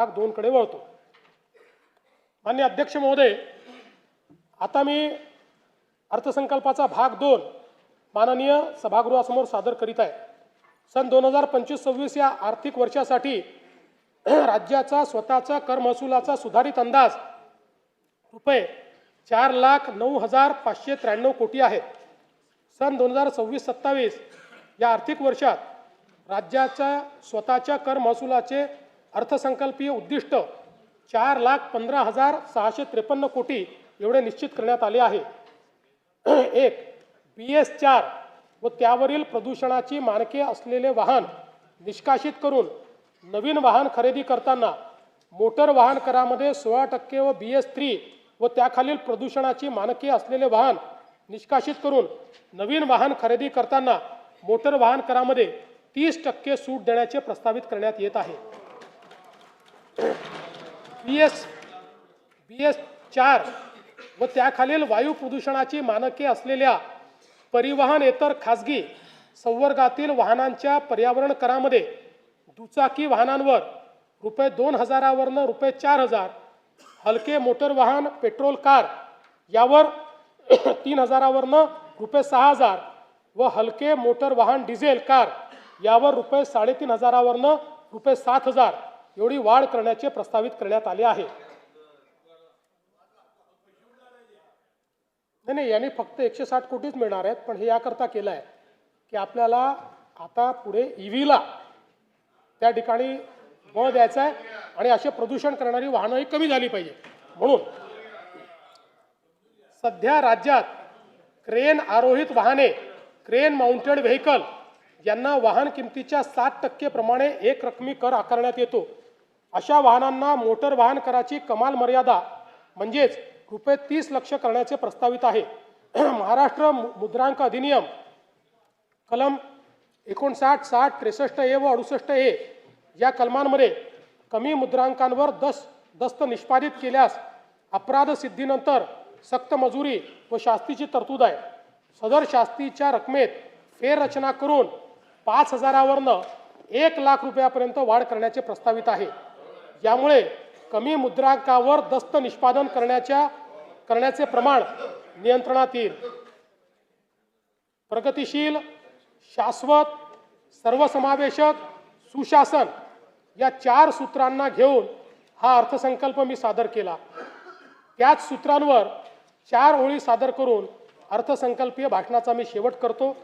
भाग 2 कडे वळतो। माननीय अध्यक्ष महोदय, आता मी अर्थसंकल्पाचा भाग 2 माननीय सभागृहासमोर सादर करीत आहे। सन 2025-26 या आर्थिक वर्षासाठी राज्याचा स्वतःचा कर महसुलाचा सुधारित अंदाज रुपये 4,09,593 कोटी आहे। सन 2026-27 या आर्थिक वर्षात राज्याच्या स्वतःच्या कर महसुलाचे अर्थसंकल्पीय उद्दिष्ट 4,15,653 कोटी एवढे निश्चित करण्यात आले आहे। एक BS4 व त्यावरील प्रदूषणाची मानके असलेले वाहन निष्कासित करून नवीन वाहन खरेदी करताना मोटर वाहन करामध्ये 16% व BS3 व त्याखालील प्रदूषणाची मानके असलेले वाहन निष्कासित करून नवीन वाहन खरेदी करताना मोटर वाहन करामध्ये 30% सूट देण्याचे प्रस्तावित करण्यात येत आहे। BS4 व त्याखालील वायू प्रदूषणाची मानके असलेल्या परिवहनेतर खाजगी संवर्गातील वाहनांच्या पर्यावरण करामध्ये दुचाकी वाहनांवर रुपये 2,000 वरनं रुपये 4,000, हलके मोटर वाहन पेट्रोल कार यावर 3,000 वरनं रुपये 6,000 व हलके मोटर वाहन डिझेल कार यावर रुपये 3,500 वरनं रुपये 7,000 एवढी वाढ करण्याचे प्रस्तावित करण्यात आले आहे। नाही, यांनी फक्त 160 कोटीच मिळणार आहेत, पण हे याकरता केलं आहे की आपल्याला आता पुढे EVला त्या ठिकाणी बळ द्यायचं आहे आणि असे प्रदूषण करणारी वाहनंही कमी झाली पाहिजे। म्हणून सध्या राज्यात क्रेन आरोहित वाहने क्रेन माउंटेड व्हेकल यांना वाहन किमतीच्या 7% प्रमाणे एक रकमी कर आकारण्यात येतो। अशा वाहनांना मोटर वाहन कराची कमाल मर्यादा म्हणजेच रुपये 30 लाख करण्याचे प्रस्तावित आहे। महाराष्ट्र मुद्रांक अधिनियम कलम 59, 60, 63A व 68A या कलमांमध्ये कमी मुद्रांकांवर दस्त निष्पादित केल्यास अपराध सिद्धीनंतर सक्त मजुरी व शास्तीची तरतूद आहे। सदर शास्तीच्या रकमेत फेररचना करून 5,000 वरनं 1 लाख रुपयापर्यंत वाढ करण्याचे प्रस्तावित आहे। यामुळे कमी मुद्रांकावर दस्त निष्पादन करण्याचे प्रमाण नियंत्रणात येईल। प्रगतिशील, शाश्वत, सर्वसमावेशक, सुशासन या 4 सूत्रांना घेऊन हा अर्थसंकल्प मी सादर केला। त्याच सूत्रांवर 4 ओळी सादर करून अर्थसंकल्पीय भाषणाचा मी शेवट करतो।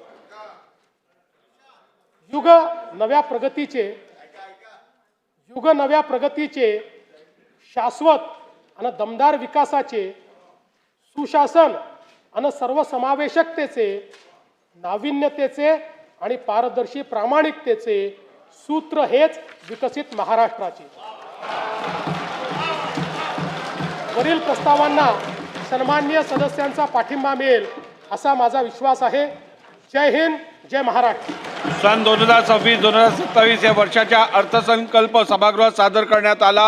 युग नव्या प्रगतीचे शाश्वत आणि दमदार विकासाचे, सुशासन आणि सर्वसमावेशकतेचे, नाविन्यतेचे आणि पारदर्शी प्रामाणिकतेचे सूत्र हेच विकसित महाराष्ट्राचे। वरील प्रस्तावांना सन्माननीय सदस्यांचा पाठिंबा मिळेल असा माझा विश्वास आहे। जय हिंद, जय महाराष्ट्र। सन 2026-2027 या वर्षाच्या अर्थसंकल्प सभागृहात सादर करण्यात आला।